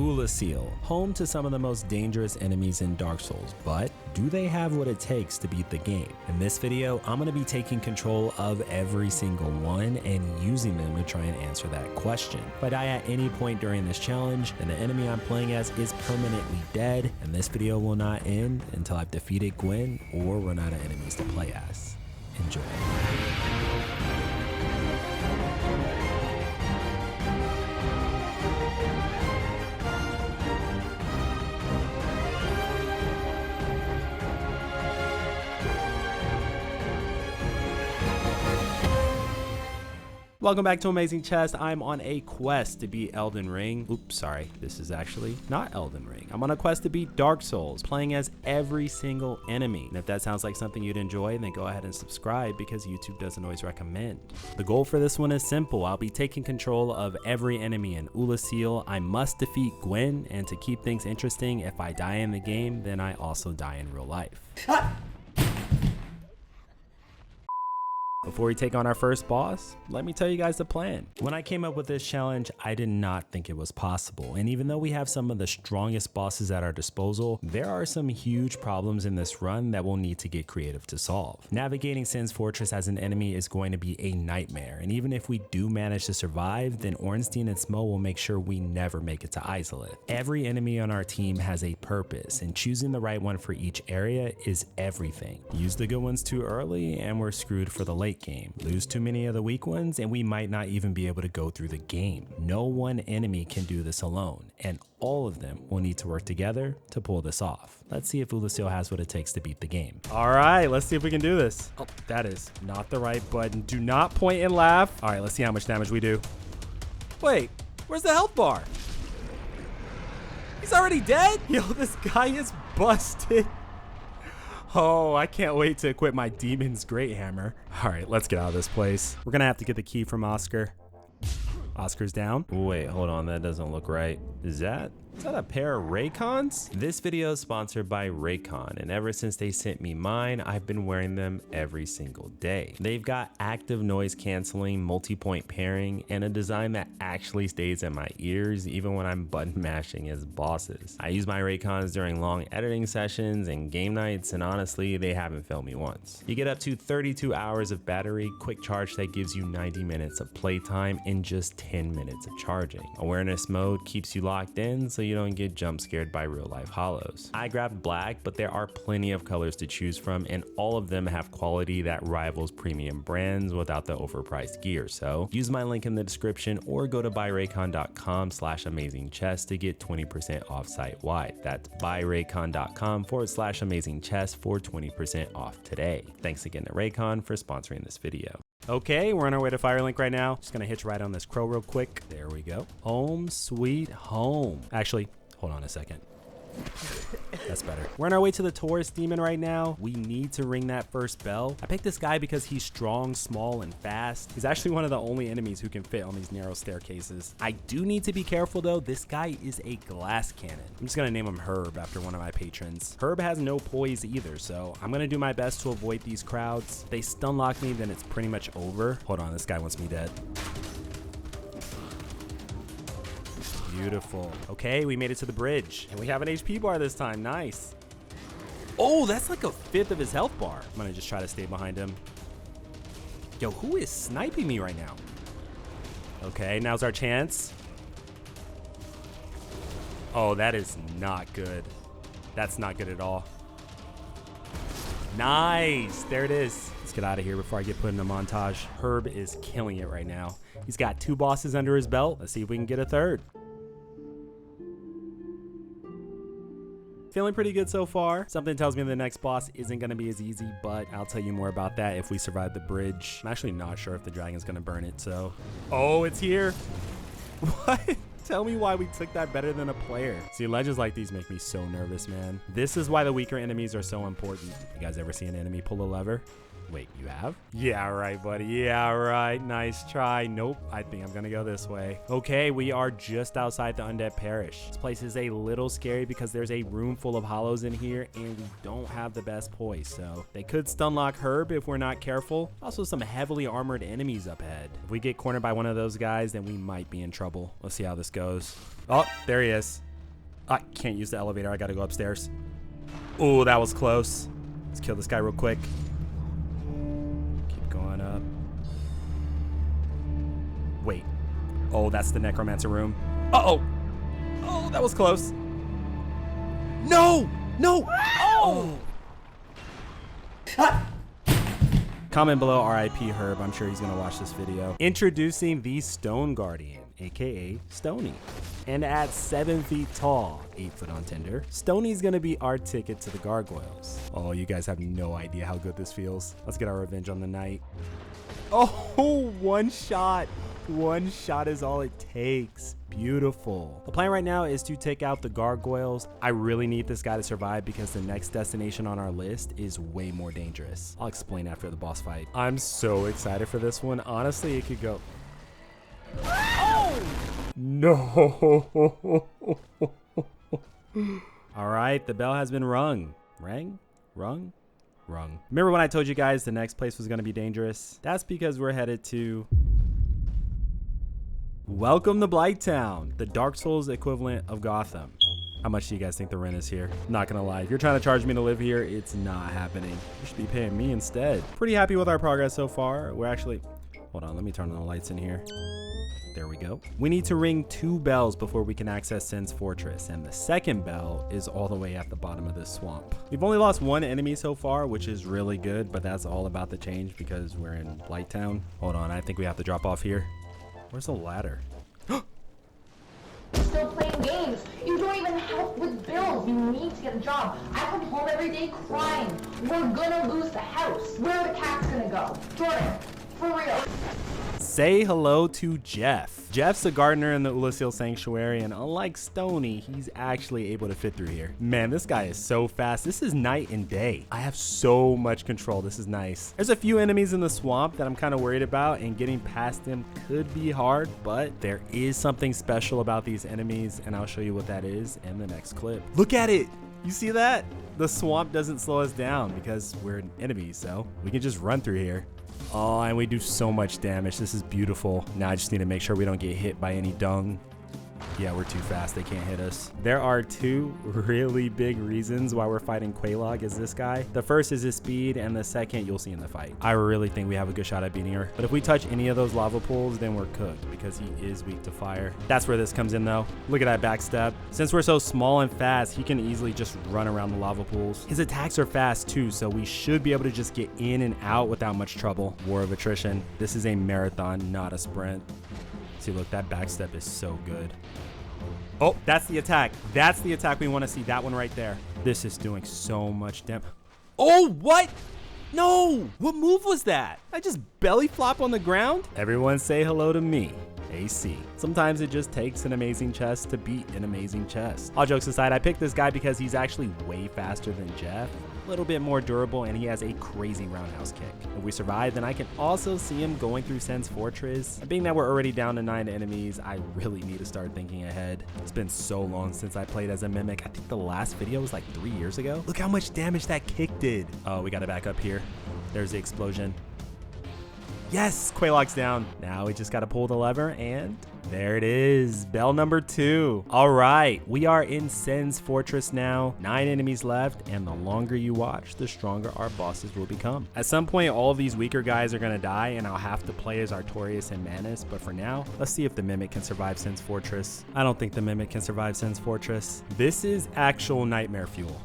Oolacile, home to some of the most dangerous enemies in Dark Souls, but do they have what it takes to beat the game? In this video, I'm going to be taking control of every single one and using them to try and answer that question. If I die at any point during this challenge, then the enemy I'm playing as is permanently dead, and this video will not end until I've defeated Gwen or run out of enemies to play as. Enjoy. Welcome back to Amazing Chest. I'm on a quest to beat Elden Ring. Oops, sorry. This is actually not Elden Ring. I'm on a quest to beat Dark Souls, playing as every single enemy. And if that sounds like something you'd enjoy, then go ahead and subscribe because YouTube doesn't always recommend. The goal for this one is simple. I'll be taking control of every enemy in Oolacile. I must defeat Gwen, and to keep things interesting, if I die in the game, then I also die in real life. Before we take on our first boss, let me tell you guys the plan. When I came up with this challenge, I did not think it was possible. And even though we have some of the strongest bosses at our disposal, there are some huge problems in this run that we'll need to get creative to solve. Navigating Sin's Fortress as an enemy is going to be a nightmare. And even if we do manage to survive, then Ornstein and Smo will make sure we never make it to Isolith. Every enemy on our team has a purpose, and choosing the right one for each area is everything. Use the good ones too early and we're screwed for the late game. Lose too many of the weak ones and we might not even be able to go through the game. No one enemy can do this alone, and all of them will need to work together to pull this off. Let's see if Oolacile has what it takes to beat the game. All right, let's see if we can do this. Oh, that is not the right button. Do not point and laugh. All right, let's see how much damage we do. Wait, where's the health bar? He's already dead? Yo, this guy is busted. Oh, I can't wait to equip my Demon's Great Hammer. All right, let's get out of this place. We're gonna have to get the key from Oscar. Oscar's down. Wait, hold on, that doesn't look right. Is that a pair of Raycons? This video is sponsored by Raycon, and ever since they sent me mine, I've been wearing them every single day. They've got active noise canceling, multi-point pairing, and a design that actually stays in my ears even when I'm button mashing as bosses. I use my Raycons during long editing sessions and game nights, and honestly, they haven't failed me once. You get up to 32 hours of battery, quick charge that gives you 90 minutes of playtime in just 10 minutes of charging. Awareness mode keeps you locked in so you don't get jump scared by real life hollows. I grabbed black, but there are plenty of colors to choose from, and all of them have quality that rivals premium brands without the overpriced gear. So use my link in the description or go to buyraycon.com/amazingchest to get 20% off site wide. That's buyraycon.com/amazingchest for 20% off today. Thanks again to Raycon for sponsoring this video. Okay, we're on our way to Firelink right now. Just gonna hitch right on this crow real quick. There we go. Home sweet home. Actually, hold on a second. That's better. We're on our way to the Taurus Demon right now. We need to ring that first bell. I picked this guy because he's strong, small, and fast. He's actually one of the only enemies who can fit on these narrow staircases. I do need to be careful though. This guy is a glass cannon. I'm just gonna name him Herb after one of my patrons. Herb has no poise either, so I'm gonna do my best to avoid these crowds. If they stun lock me, then it's pretty much over. Hold on, this guy wants me dead. Beautiful. Okay, we made it to the bridge. And we have an HP bar this time. Nice. Oh, that's like a fifth of his health bar. I'm gonna just try to stay behind him. Yo, who is sniping me right now? Okay, now's our chance. Oh, that is not good. That's not good at all. Nice. There it is. Let's get out of here before I get put in a montage. Herb is killing it right now. He's got 2 bosses under his belt. Let's see if we can get a third. Feeling pretty good so far. Something tells me the next boss isn't going to be as easy, but I'll tell you more about that if we survive the bridge. I'm actually not sure if the dragon's going to burn it, so. Oh, it's here. What? Tell me why we took that better than a player. See, ledges like these make me so nervous, man. This is why the weaker enemies are so important. You guys ever see an enemy pull a lever? Wait, you have? Yeah, right, buddy. Yeah, right. Nice try. Nope. I think I'm gonna go this way. Okay, we are just outside the Undead Parish. This place is a little scary because there's a room full of hollows in here and we don't have the best poise, so they could stun lock Herb if we're not careful. Also, some heavily armored enemies up ahead. If we get cornered by one of those guys, then we might be in trouble. Let's see how this goes. Oh, there he is. I can't use the elevator. I gotta go upstairs. Oh, that was close. Let's kill this guy real quick. Keep going up. Wait. Oh, that's the necromancer room. Uh-oh. Oh, that was close. No! No! Oh! Comment below RIP Herb. I'm sure he's gonna watch this video. Introducing the Stone Guardian, aka Stony. And at 7 feet tall, 8 foot on Tinder, Stony's gonna be our ticket to the gargoyles. Oh, you guys have no idea how good this feels. Let's get our revenge on the night. Oh, one shot. One shot is all it takes. Beautiful. The plan right now is to take out the gargoyles. I really need this guy to survive because the next destination on our list is way more dangerous. I'll explain after the boss fight. I'm so excited for this one. Honestly, it could go... Oh! No. All right, the bell has been rung. Rang? Rung? Rung. Remember when I told you guys the next place was going to be dangerous? That's because we're headed to... Welcome to Blighttown, the Dark Souls equivalent of Gotham. How much do you guys think the rent is here? Not gonna lie, if you're trying to charge me to live here, it's not happening. You should be paying me instead. Pretty happy with our progress so far. We're actually... Hold on, let me turn on the lights in here. There we go. We need to ring 2 bells before we can access Sin's Fortress, and the second bell is all the way at the bottom of this swamp. We've only lost 1 enemy so far, which is really good, but that's all about to change because we're in Blighttown. Hold on, I think we have to drop off here. Where's the ladder? Still playing games. You don't even help with bills. You need to get a job. I come home every day crying. We're gonna lose the house. Where are the cats gonna go? Jordan, for real. Say hello to Jeff. Jeff's a gardener in the Oolacile Sanctuary, and unlike Stony, he's actually able to fit through here. Man, this guy is so fast. This is night and day. I have so much control. This is nice. There's a few enemies in the swamp that I'm kind of worried about, and getting past them could be hard, but there is something special about these enemies, and I'll show you what that is in the next clip. Look at it. You see that? The swamp doesn't slow us down because we're enemies, so we can just run through here. Oh, and we do so much damage. This is beautiful. Now I just need to make sure we don't get hit by any dung. Yeah, we're too fast. They can't hit us. There are 2 really big reasons why we're fighting Quelaag as this guy. The first is his speed, and the second you'll see in the fight. I really think we have a good shot at beating her. But if we touch any of those lava pools, then we're cooked because he is weak to fire. That's where this comes in though. Look at that backstep. Since we're so small and fast, he can easily just run around the lava pools. His attacks are fast too, so we should be able to just get in and out without much trouble. War of attrition. This is a marathon, not a sprint. See, look, that backstep is so good. Oh, that's the attack. That's the attack we want to see. That one right there. This is doing so much damage. Oh, what? No. What move was that? I just belly flop on the ground? Everyone say hello to me, AC. Sometimes it just takes an amazing chest to beat an amazing chest. All jokes aside, I picked this guy because he's actually way faster than Jeff. A little bit more durable, and he has a crazy roundhouse kick. If we survive, then I can also see him going through Sin's Fortress. And being that we're already down to 9 enemies, I really need to start thinking ahead. It's been so long since I played as a Mimic. I think the last video was like 3 years ago. Look how much damage that kick did. Oh, we gotta back up here. There's the explosion. Yes, Quelaag's down. Now we just gotta pull the lever, and there it is. Bell number 2. All right, we are in Sin's Fortress now. 9 enemies left, and the longer you watch, the stronger our bosses will become. At some point, all of these weaker guys are gonna die, and I'll have to play as Artorias and Manus, but for now, let's see if the Mimic can survive Sin's Fortress. I don't think the Mimic can survive Sin's Fortress. This is actual nightmare fuel.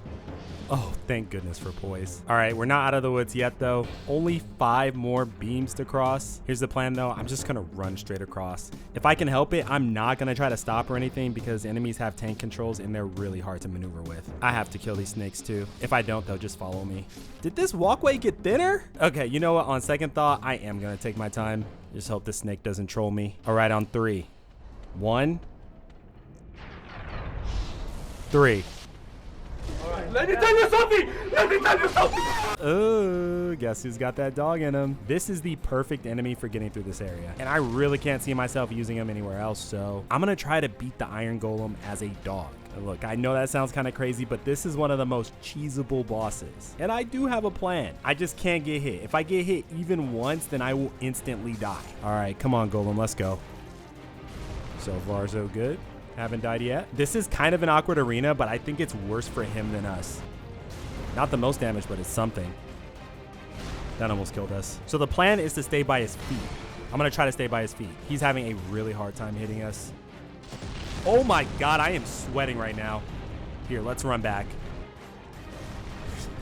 Oh, thank goodness for poise. All right, we're not out of the woods yet though. Only 5 more beams to cross. Here's the plan though. I'm just gonna run straight across. If I can help it, I'm not gonna try to stop or anything because enemies have tank controls and they're really hard to maneuver with. I have to kill these snakes too. If I don't, they'll just follow me. Did this walkway get thinner? Okay, you know what? On second thought, I am gonna take my time. Just hope the snake doesn't troll me. All right, on 3. 1, 3. Let me tell you something! Let me tell you something! Oh, guess who's got that dog in him? This is the perfect enemy for getting through this area. And I really can't see myself using him anywhere else, so I'm gonna try to beat the Iron Golem as a dog. Look, I know that sounds kind of crazy, but this is one of the most cheesable bosses. And I do have a plan. I just can't get hit. If I get hit even once, then I will instantly die. All right, come on, Golem, let's go. So far, so good. Haven't died yet. This is kind of an awkward arena, but I think it's worse for him than us. Not the most damage, but it's something. That almost killed us. So the plan is to stay by his feet. I'm going to try to stay by his feet. He's having a really hard time hitting us. Oh my God, I am sweating right now. Here, let's run back.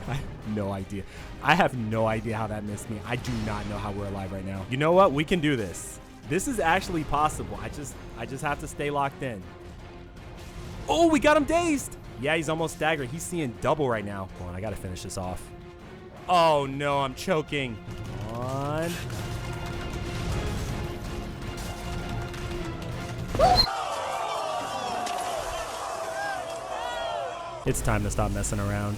I have no idea. I have no idea how that missed me. I do not know how we're alive right now. You know what? We can do this. This is actually possible. I just have to stay locked in. Oh, we got him dazed. Yeah, he's almost staggered. He's seeing double right now. Come on, I got to finish this off. Oh no, I'm choking. Come on. It's time to stop messing around.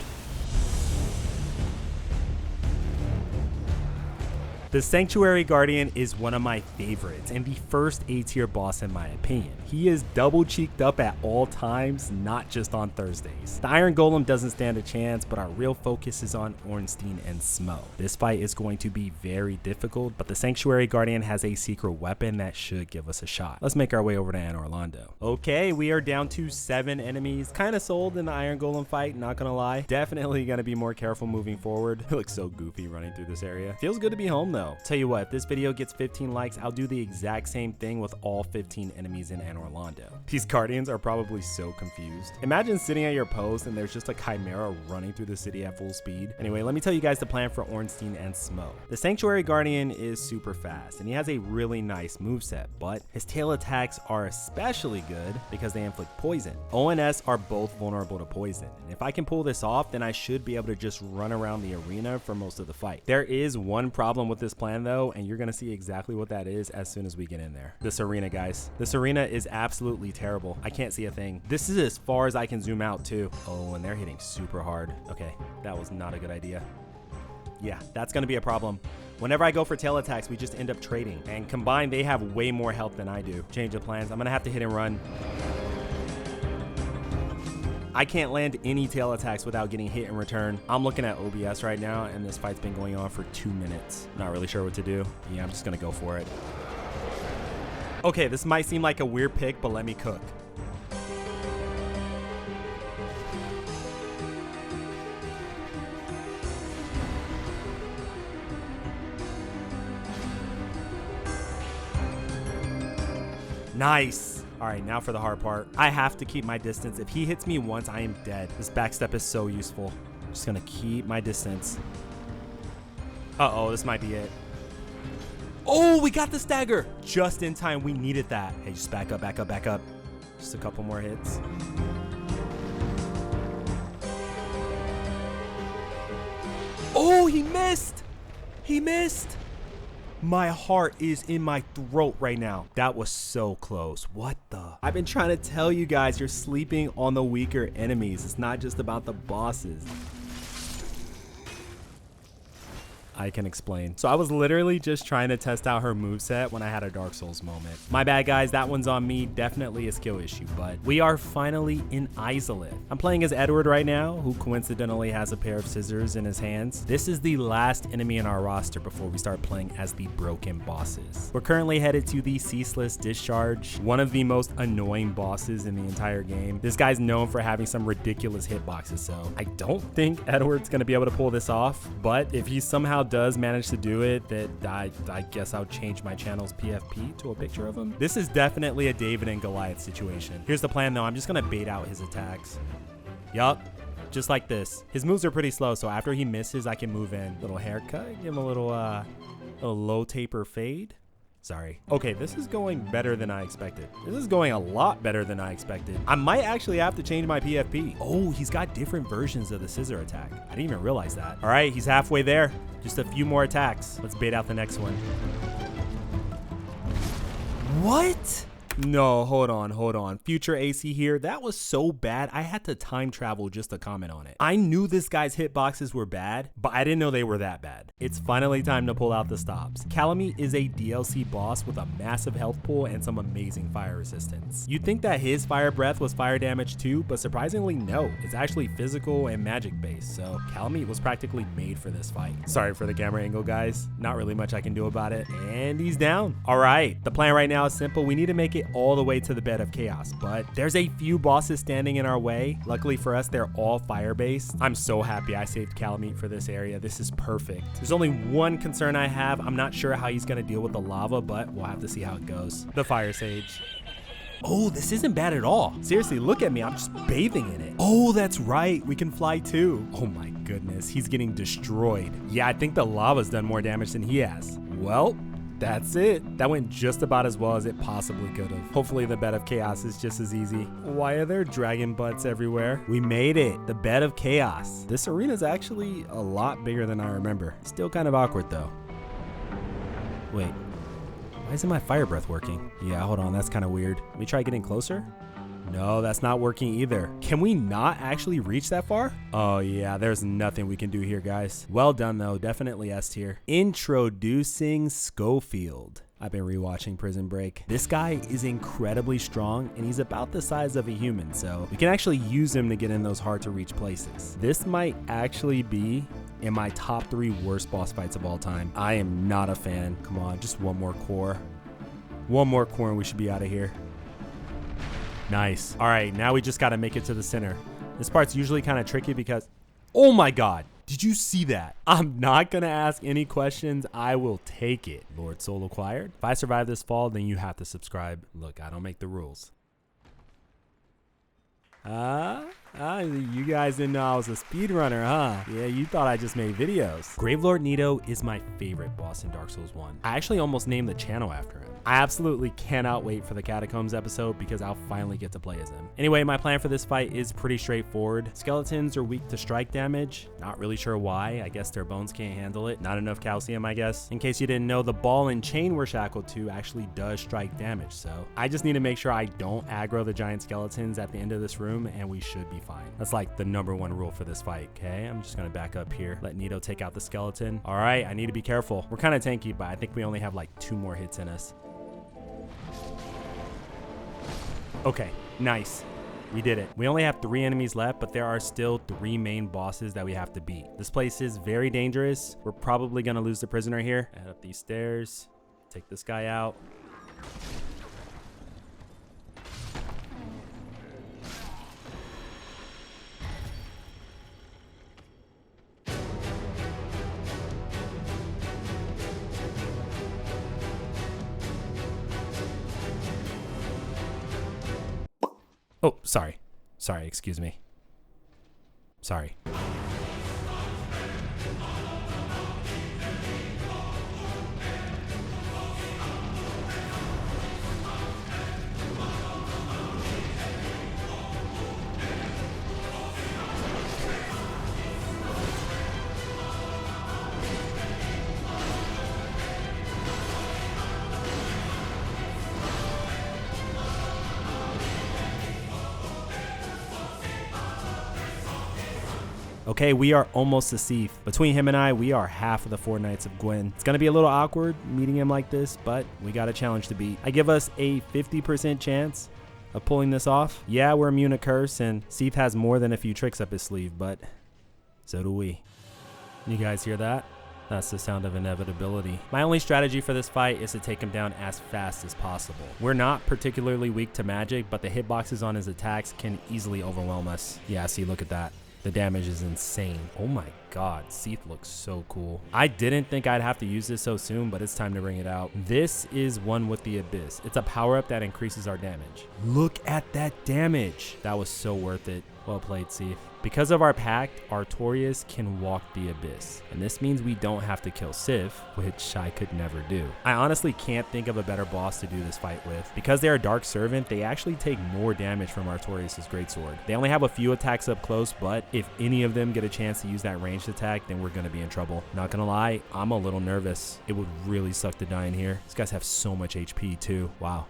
The Sanctuary Guardian is one of my favorites and the first A-tier boss in my opinion. He is double cheeked up at all times, not just on Thursdays. The Iron Golem doesn't stand a chance, but our real focus is on Ornstein and Smo. This fight is going to be very difficult, but the Sanctuary Guardian has a secret weapon that should give us a shot. Let's make our way over to Anne Orlando. Okay, we are down to 7 enemies. Kind of sold in the Iron Golem fight, not gonna lie. Definitely gonna be more careful moving forward. It looks so goofy running through this area. Feels good to be home though. Tell you what, if this video gets 15 likes, I'll do the exact same thing with all 15 enemies in Anne Orlando. These Guardians are probably so confused. Imagine sitting at your post and there's just a Chimera running through the city at full speed. Anyway, let me tell you guys the plan for Ornstein and Smo. The Sanctuary Guardian is super fast and he has a really nice moveset, but his tail attacks are especially good because they inflict poison. O and S are both vulnerable to poison, and if I can pull this off, then I should be able to just run around the arena for most of the fight. There is one problem with this plan though, and you're gonna see exactly what that is as soon as we get in there. This arena, guys. This arena is absolutely terrible. I can't see a thing. This is as far as I can zoom out too. Oh, and they're hitting super hard. Okay, that was not a good idea. Yeah, that's gonna be a problem. Whenever I go for tail attacks, we just end up trading, and combined, they have way more health than I do. Change of plans. I'm gonna have to hit and run. I can't land any tail attacks without getting hit in return. I'm looking at OBS right now, and this fight's been going on for 2 minutes. Not really sure what to do. Yeah, I'm just gonna go for it. Okay, this might seem like a weird pick, but let me cook. Nice. All right, now for the hard part. I have to keep my distance. If he hits me once, I am dead. This backstep is so useful. I'm just gonna keep my distance. Uh-oh, this might be it. Oh, we got the stagger. Just in time, we needed that. Hey, just back up, back up, back up. Just a couple more hits. Oh, he missed. He missed. My heart is in my throat right now. That was so close. What the? I've been trying to tell you guys, you're sleeping on the weaker enemies. It's not just about the bosses. I can explain. So I was literally just trying to test out her moveset when I had a Dark Souls moment. My bad, guys. That one's on me. Definitely a skill issue, but we are finally in Oolacile. I'm playing as Edward right now, who coincidentally has a pair of scissors in his hands. This is the last enemy in our roster before we start playing as the broken bosses. We're currently headed to the Ceaseless Discharge, one of the most annoying bosses in the entire game. This guy's known for having some ridiculous hitboxes, so I don't think Edward's gonna be able to pull this off, but if he somehow does manage to do it, that I guess I'll change my channel's PFP to a picture of him. This is definitely a David and Goliath situation. Here's the plan though. I'm just gonna bait out his attacks. Yup, just like this. His moves are pretty slow, so after he misses, I can move in. Little haircut, give him a little low taper fade. Sorry. Okay, this is going better than I expected. This is going a lot better than I expected. I might actually have to change my PFP. Oh, he's got different versions of the scissor attack. I didn't even realize that. All right, he's halfway there. Just a few more attacks. Let's bait out the next one. What? No, hold on. Future AC here. That was so bad, I had to time travel just to comment on it. I knew this guy's hitboxes were bad, but I didn't know they were that bad. It's finally time to pull out the stops. Calamite is a DLC boss with a massive health pool and some amazing fire resistance. You'd think that his fire breath was fire damage too, but surprisingly no. It's actually physical and magic based, so Calamite was practically made for this fight. Sorry for the camera angle, guys. Not really much I can do about it. And he's down. All right, the plan right now is simple. We need to make it it all the way to the bed of chaos, but there's a few bosses standing in our way. Luckily for us, they're all fire-based. I'm so happy I saved Calamite for this area. This is perfect. There's only one concern I have. I'm not sure how he's gonna deal with the lava, but we'll have to see how it goes. The fire sage. Oh, this isn't bad at all. Seriously, look at me. I'm just bathing in it. Oh, that's right. We can fly too. Oh my goodness. He's getting destroyed. Yeah, I think the lava's done more damage than he has. Well, that's it. That went just about as well as it possibly could have. Hopefully the bed of chaos is just as easy. Why are there dragon butts everywhere? We made it. The bed of chaos. This arena is actually a lot bigger than I remember. Still kind of awkward though. Wait. Why isn't my fire breath working? Yeah, hold on, that's kind of weird. Let me try getting closer. No, that's not working either. Can we not actually reach that far? Oh yeah, there's nothing we can do here, guys. Well done though, definitely S tier. Introducing Schofield. I've been rewatching Prison Break. This guy is incredibly strong and he's about the size of a human, so we can actually use him to get in those hard to reach places. This might actually be in my top 3 worst boss fights of all time. I am not a fan. Come on, just one more core. One more core and we should be out of here. Nice. All right, now we just got to make it to the center. This part's usually kind of tricky because, oh my God, did you see that? I'm not going to ask any questions. I will take it. Lord Soul acquired. If I survive this fall, then you have to subscribe. Look, I don't make the rules. You guys didn't know I was a speedrunner, huh? Yeah, you thought I just made videos. Gravelord Nito is my favorite boss in Dark Souls 1. I actually almost named the channel after him. I absolutely cannot wait for the Catacombs episode because I'll finally get to play as him. Anyway, my plan for this fight is pretty straightforward. Skeletons are weak to strike damage. Not really sure why. I guess their bones can't handle it. Not enough calcium, I guess. In case you didn't know, the ball and chain we're shackled to actually does strike damage. So I just need to make sure I don't aggro the giant skeletons at the end of this room and we should be fine. That's like the #1 rule for this fight, okay? I'm just gonna back up here. Let Nito take out the skeleton. All right, I need to be careful. We're kind of tanky, but I think we only have like 2 more hits in us. Okay, nice. We did it. We only have 3 enemies left, but there are still 3 main bosses that we have to beat. This place is very dangerous. We're probably gonna lose the prisoner here. Head up these stairs, take this guy out. Oh, sorry. Sorry, excuse me. Sorry. Okay, we are almost to Seath. Between him and I, we are half of the 4 Knights of Gwyn. It's gonna be a little awkward meeting him like this, but we got a challenge to beat. I give us a 50% chance of pulling this off. Yeah, we're immune to curse, and Seath has more than a few tricks up his sleeve, but so do we. You guys hear that? That's the sound of inevitability. My only strategy for this fight is to take him down as fast as possible. We're not particularly weak to magic, but the hitboxes on his attacks can easily overwhelm us. Yeah, see, look at that. The damage is insane. Oh my God, Seath looks so cool. I didn't think I'd have to use this so soon, but it's time to bring it out. This is One with the Abyss. It's a power-up that increases our damage. Look at that damage. That was so worth it. Well played, Seath. Because of our pact, Artorias can walk the Abyss, and this means we don't have to kill Sif, which I could never do. I honestly can't think of a better boss to do this fight with. Because they are Dark Servant, they actually take more damage from Artorias' greatsword. They only have a few attacks up close, but if any of them get a chance to use that ranged attack, then we're gonna be in trouble. Not gonna lie, I'm a little nervous. It would really suck to die in here. These guys have so much HP too. Wow.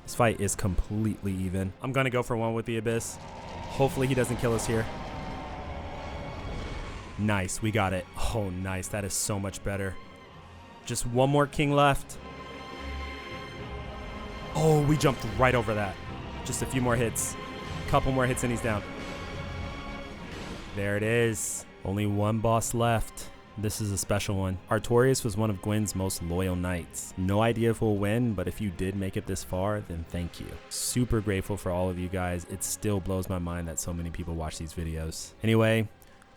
This fight is completely even. I'm gonna go for One with the Abyss. Hopefully he doesn't kill us here. Nice, we got it. Oh, nice. That is so much better. Just one more king left. Oh, we jumped right over that. Just a few more hits. Couple more hits and he's down. There it is. Only one boss left. This is a special one. Artorias was one of Gwyn's most loyal knights. No idea if we'll win, but if you did make it this far, then thank you. Super grateful for all of you guys. It still blows my mind that so many people watch these videos. Anyway,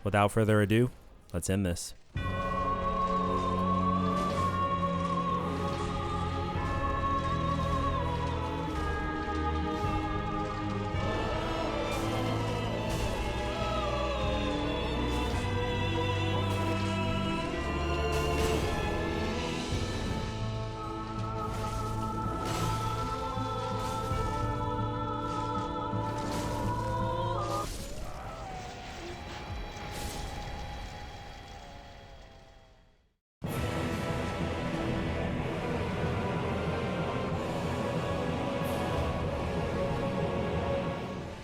without further ado, let's end this.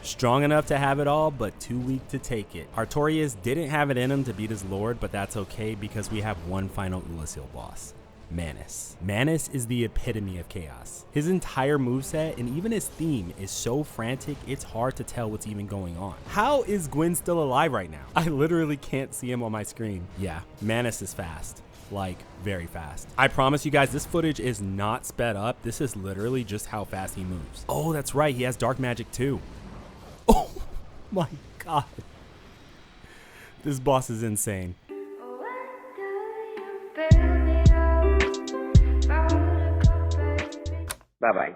Strong enough to have it all, but too weak to take it. Artorias didn't have it in him to beat his lord, but that's okay because we have one final Oolacile boss. Manus. Manus is the epitome of chaos. His entire moveset and even his theme is so frantic, it's hard to tell what's even going on. How is Gwyn still alive right now? I literally can't see him on my screen. Yeah, Manus is fast. Like, very fast. I promise you guys, this footage is not sped up. This is literally just how fast he moves. Oh, that's right, he has dark magic too. Oh my god. This boss is insane. Bye-bye.